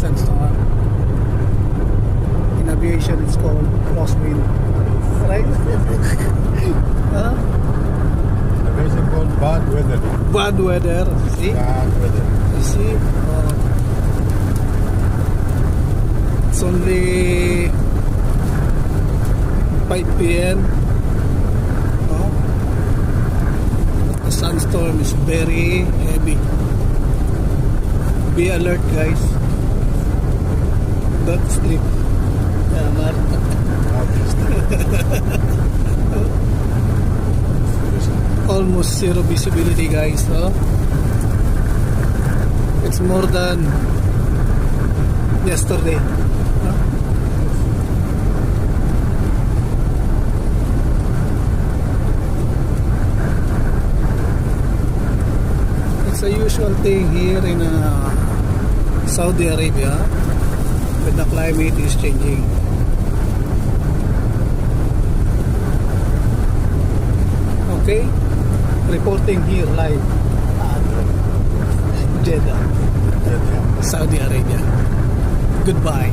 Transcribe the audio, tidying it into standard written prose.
sandstorm. In aviation, it's called crosswind. Right? Huh? Aviation called bad weather. Bad weather. See? Bad weather. You see? It's only 5 p.m. The sandstorm is very heavy. Be alert, guys. Don't sleep. Yeah, man. Almost zero visibility, guys. It's more than yesterday. It's a usual thing here in Saudi Arabia when the climate is changing. Okay, reporting here live at Jeddah, Saudi Arabia. Goodbye.